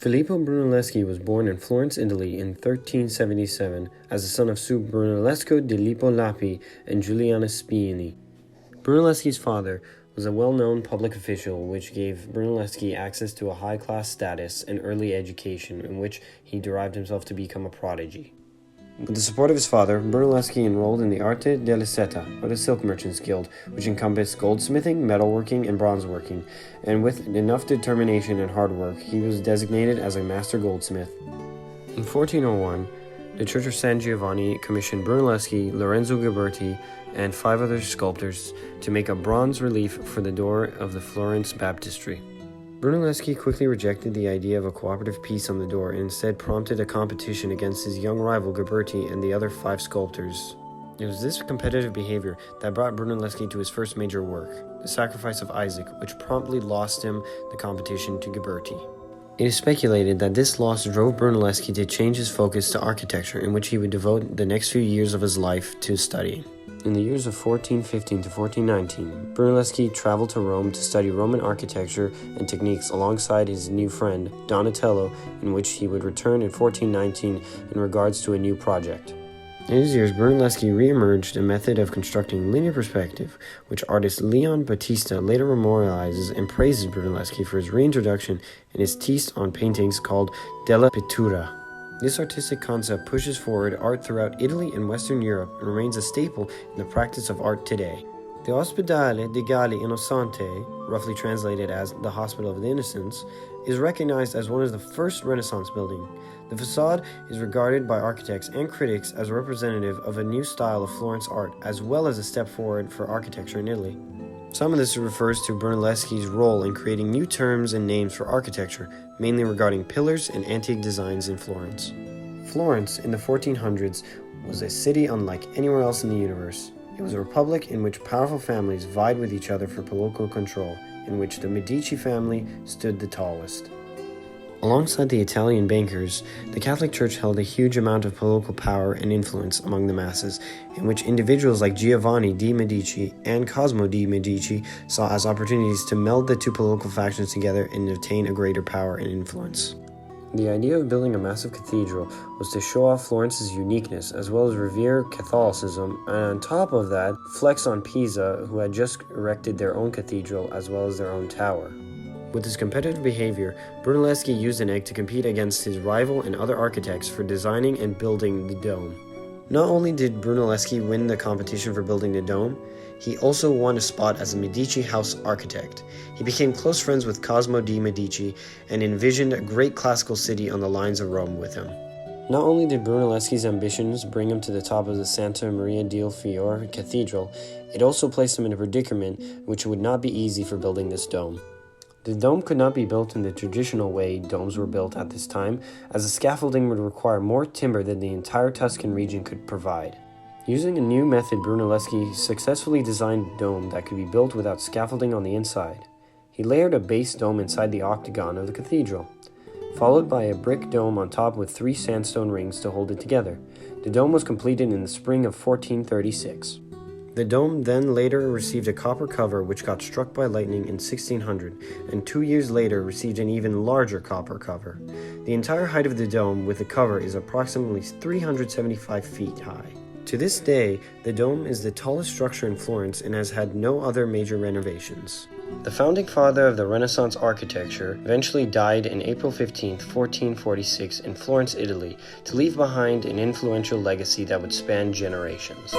Filippo Brunelleschi was born in Florence, Italy in 1377 as the son of Su Brunellesco di Lippo Lapi and Giuliana Spiini. Brunelleschi's father was a well-known public official, which gave Brunelleschi access to a high-class status and early education in which he derived himself to become a prodigy. With the support of his father, Brunelleschi enrolled in the Arte della Seta, or the Silk Merchants Guild, which encompassed goldsmithing, metalworking, and bronzeworking, and with enough determination and hard work, he was designated as a master goldsmith. In 1401, the Church of San Giovanni commissioned Brunelleschi, Lorenzo Ghiberti, and 5 other sculptors to make a bronze relief for the door of the Florence baptistry. Brunelleschi quickly rejected the idea of a cooperative piece on the door and instead prompted a competition against his young rival Ghiberti and the other 5 sculptors. It was this competitive behavior that brought Brunelleschi to his first major work, The Sacrifice of Isaac, which promptly lost him the competition to Ghiberti. It is speculated that this loss drove Brunelleschi to change his focus to architecture, in which he would devote the next few years of his life to studying. In the years of 1415 to 1419, Brunelleschi traveled to Rome to study Roman architecture and techniques alongside his new friend, Donatello, in which he would return in 1419 in regards to a new project. In his years, Brunelleschi re-emerged a method of constructing linear perspective, which artist Leon Battista later memorializes and praises Brunelleschi for his reintroduction in his taste on paintings called Della Pittura. This artistic concept pushes forward art throughout Italy and Western Europe and remains a staple in the practice of art today. The Ospedale di Galli Innocenti, roughly translated as the Hospital of the Innocents, is recognized as one of the first Renaissance buildings. The facade is regarded by architects and critics as representative of a new style of Florence art, as well as a step forward for architecture in Italy. Some of this refers to Brunelleschi's role in creating new terms and names for architecture, mainly regarding pillars and antique designs in Florence. Florence, in the 1400s, was a city unlike anywhere else in the universe. It was a republic in which powerful families vied with each other for political control, in which the Medici family stood the tallest. Alongside the Italian bankers, the Catholic Church held a huge amount of political power and influence among the masses, in which individuals like Giovanni de' Medici and Cosimo de' Medici saw as opportunities to meld the two political factions together and obtain a greater power and influence. The idea of building a massive cathedral was to show off Florence's uniqueness, as well as revere Catholicism, and on top of that, flex on Pisa, who had just erected their own cathedral as well as their own tower. With his competitive behavior, Brunelleschi used an egg to compete against his rival and other architects for designing and building the dome. Not only did Brunelleschi win the competition for building the dome, he also won a spot as a Medici house architect. He became close friends with Cosimo de' Medici and envisioned a great classical city on the lines of Rome with him. Not only did Brunelleschi's ambitions bring him to the top of the Santa Maria del Fiore Cathedral, it also placed him in a predicament which would not be easy for building this dome. The dome could not be built in the traditional way domes were built at this time, as the scaffolding would require more timber than the entire Tuscan region could provide. Using a new method, Brunelleschi successfully designed a dome that could be built without scaffolding on the inside. He layered a base dome inside the octagon of the cathedral, followed by a brick dome on top with 3 sandstone rings to hold it together. The dome was completed in the spring of 1436. The dome then later received a copper cover which got struck by lightning in 1600, and 2 years later received an even larger copper cover. The entire height of the dome with the cover is approximately 375 feet high. To this day, the dome is the tallest structure in Florence and has had no other major renovations. The founding father of the Renaissance architecture eventually died in April 15, 1446 in Florence, Italy, to leave behind an influential legacy that would span generations.